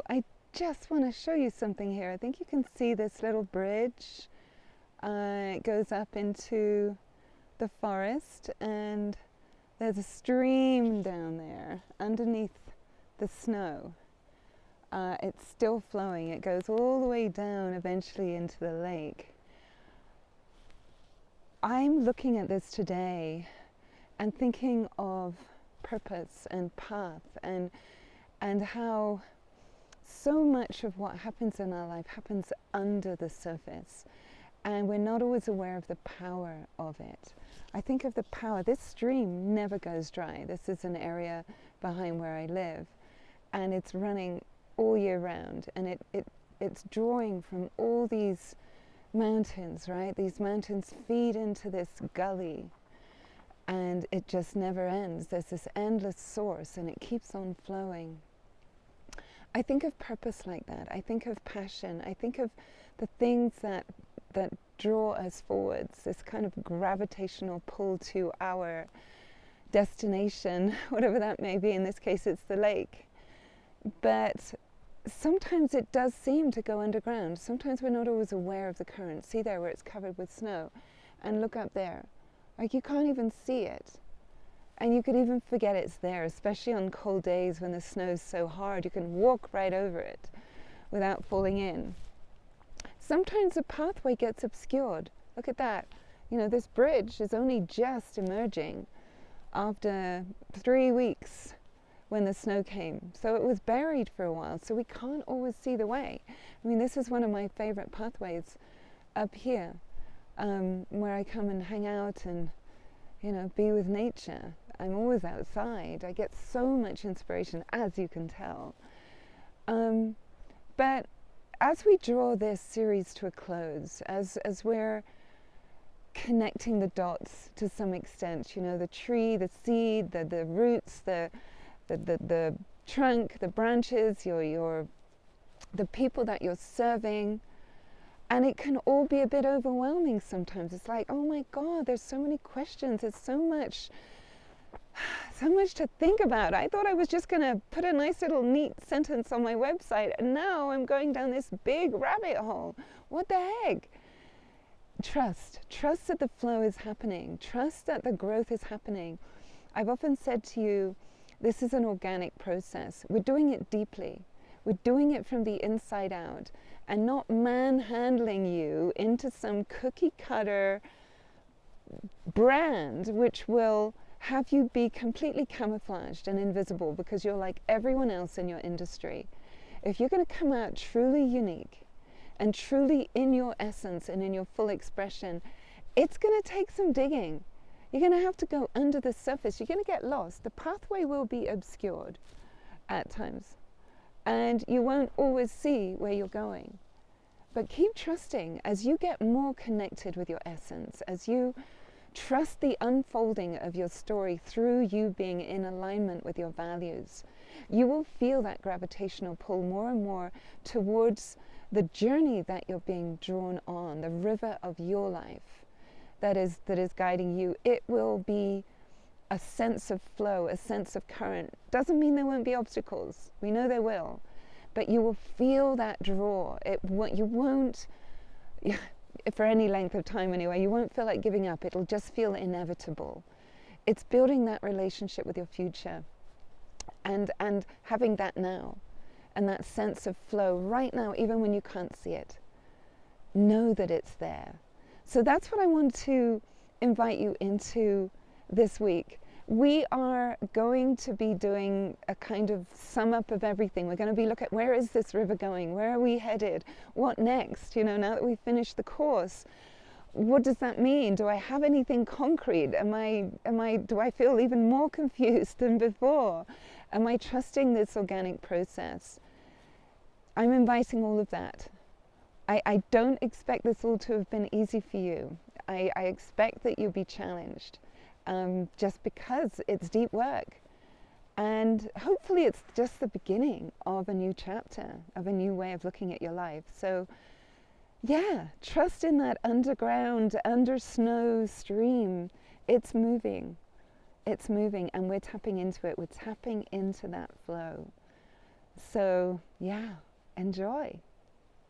I just want to show you something here. I think you can see this little bridge. It goes up into the forest, and there's a stream down there underneath the snow. It's still flowing. It goes all the way down eventually into the lake. I'm looking at this today and thinking of purpose and path, and how so much of what happens in our life happens under the surface, and we're not always aware of the power of it. I think of the power. This stream never goes dry. This is an area behind where I live, and it's running all year round, and it's drawing from all these mountains, right? These mountains feed into this gully, and it just never ends. There's this endless source, and it keeps on flowing. I think of purpose like that. I think of passion. I think of the things that draw us forwards, this kind of gravitational pull to our destination, whatever that may be. In this case, it's the lake. But sometimes it does seem to go underground. Sometimes we're not always aware of the current. See there where it's covered with snow, and look up there. Like, you can't even see it. And you could even forget it's there, especially on cold days when the snow's so hard. You can walk right over it without falling in. Sometimes the pathway gets obscured. Look at that. You know, this bridge is only just emerging after 3 weeks when the snow came. So it was buried for a while, so we can't always see the way. I mean, this is one of my favorite pathways up here, where I come and hang out and, you know, be with nature. I'm always outside. I get so much inspiration, as you can tell. But as we draw this series to a close, as we're connecting the dots to some extent, you know, the tree, the seed, the roots, the trunk, the branches, the people that you're serving, and it can all be a bit overwhelming sometimes. It's like, oh my God, there's so many questions. There's so much to think about. I thought I was just going to put a nice little neat sentence on my website, and now I'm going down this big rabbit hole. What the heck? Trust that the flow is happening. Trust that the growth is happening. I've often said to you, this is an organic process. We're doing it deeply. We're doing it from the inside out, and not manhandling you into some cookie cutter brand which will have you be completely camouflaged and invisible because you're like everyone else in your industry. If you're going to come out truly unique and truly in your essence and in your full expression, it's going to take some digging. You're going to have to go under the surface. You're going to get lost. The pathway will be obscured at times, and you won't always see where you're going. But keep trusting as you get more connected with your essence, as you trust the unfolding of your story through you being in alignment with your values. You will feel that gravitational pull more and more towards the journey that you're being drawn on, the river of your life that is guiding you. It will be a sense of flow, a sense of current. Doesn't mean there won't be obstacles. We know there will. But you will feel that draw. You won't, for any length of time anyway, you won't feel like giving up. It'll just feel inevitable. It's building that relationship with your future and having that now, and that sense of flow right now, even when you can't see it. Know that it's there. So that's what I want to invite you into this week. We are going to be doing a kind of sum up of everything. We're going to be looking at, where is this river going? Where are we headed? What next? You know, now that we've finished the course, what does that mean? Do I have anything concrete? Do I feel even more confused than before? Am I trusting this organic process? I'm inviting all of that. I don't expect this all to have been easy for you. I expect that you'll be challenged. Just because it's deep work, and hopefully it's just the beginning of a new chapter, of a new way of looking at your life. So yeah, trust in that underground, under snow stream. It's moving, and we're tapping into it. We're tapping into that flow. So, yeah, enjoy.